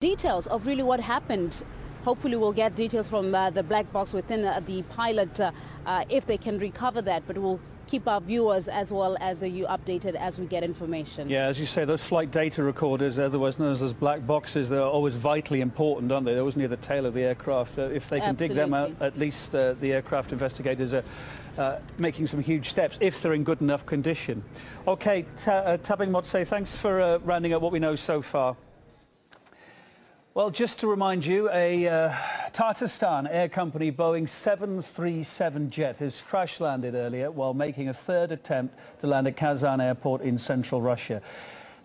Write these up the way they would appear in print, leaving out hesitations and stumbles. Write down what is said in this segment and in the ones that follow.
Details of really what happened. Hopefully we'll get details from the black box within the pilot if they can recover that, but we'll keep our viewers as well as you updated as we get information. Yeah, as you say, those flight data recorders, otherwise known as black boxes, they're always vitally important, aren't they? They're always near the tail of the aircraft. If they can dig them out, at least the aircraft investigators are making some huge steps if they're in good enough condition. Okay, Tabing Motse, thanks for rounding up what we know so far. Well, just to remind you, a Tatarstan air company Boeing 737 jet has crash-landed earlier while making a third attempt to land at Kazan airport in central Russia.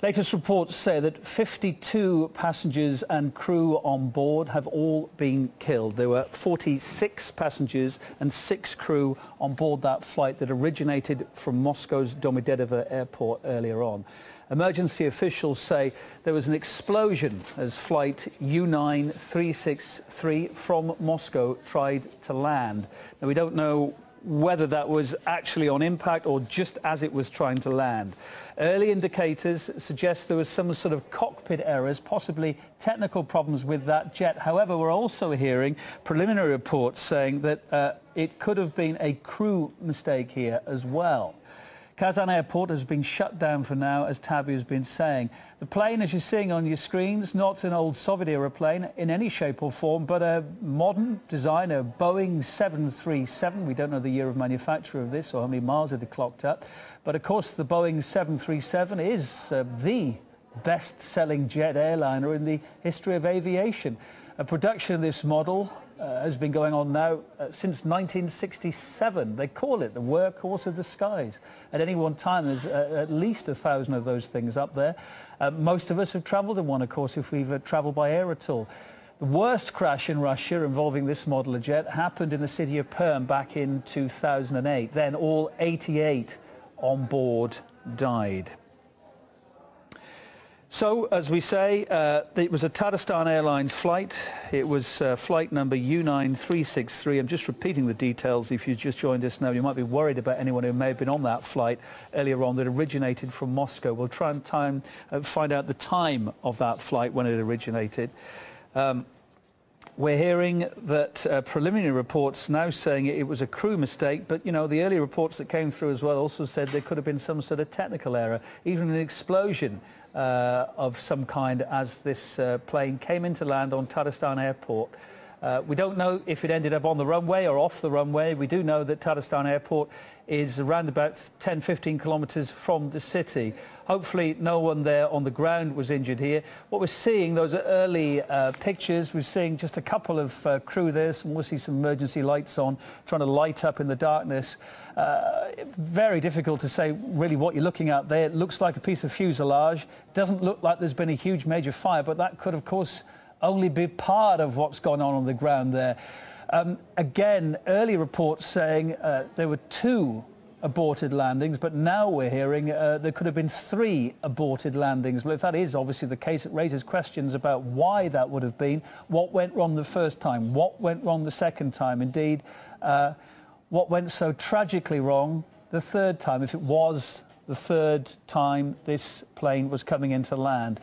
Latest reports say that 52 passengers and crew on board have all been killed. There were 46 passengers and 6 crew on board that flight that originated from Moscow's Domodedovo airport earlier on. Emergency officials say there was an explosion as flight U9363 from Moscow tried to land. Now, we don't know whether that was actually on impact or just as it was trying to land. Early indicators suggest there was some sort of cockpit errors, possibly technical problems with that jet. However, we're also hearing preliminary reports saying that it could have been a crew mistake here as well. Kazan airport has been shut down for now, as Tabby has been saying. The plane, as you're seeing on your screens, not an old Soviet-era plane in any shape or form, but a modern designer Boeing 737. We don't know the year of manufacture of this or how many miles it had clocked up. But, of course, the Boeing 737 is the best-selling jet airliner in the history of aviation. A production of this model has been going on now since 1967. They call it the workhorse of the skies. At any one time, there's at least 1,000 of those things up there. Most of us have travelled in one, of course, if we've travelled by air at all. The worst crash in Russia involving this model of jet happened in the city of Perm back in 2008. Then all 88 on board died. So, as we say, it was a Tatarstan Airlines flight. It was flight number U9363. I'm just repeating the details if you just joined us now. You might be worried about anyone who may have been on that flight earlier on that originated from Moscow. We'll try and find out the time of that flight when it originated. We're hearing that preliminary reports now saying it was a crew mistake, but, you know, the early reports that came through as well also said there could have been some sort of technical error, even an explosion of some kind as this plane came into land on Tatarstan airport. We don't know if it ended up on the runway or off the runway. We do know that Tatarstan airport is around about 10-15 kilometres from the city. Hopefully no one there on the ground was injured here. What we're seeing, those are early pictures. We're seeing just a couple of crew there. We'll see some emergency lights on, trying to light up in the darkness. Very difficult to say really what you're looking at there. It looks like a piece of fuselage. Doesn't look like there's been a huge major fire, but that could, of course, only be part of what's gone on the ground there. Again, early reports saying there were 2 aborted landings, but now we're hearing there could have been 3 aborted landings. Well, if that is obviously the case, it raises questions about why that would have been, what went wrong the first time, what went wrong the second time, indeed, what went so tragically wrong the third time, if it was the third time this plane was coming into land.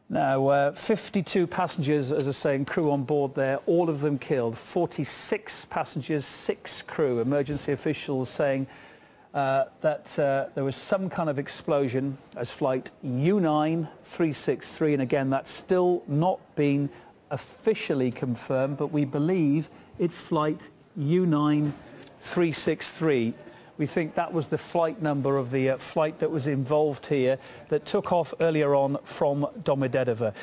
Now, 52 passengers, as I say, and crew on board there, all of them killed. 46 passengers, 6 crew. Emergency officials saying that there was some kind of explosion as flight U9363. And again, that's still not been officially confirmed, but we believe it's flight U9363. We think that was the flight number of the flight that was involved here that took off earlier on from Domodedovo.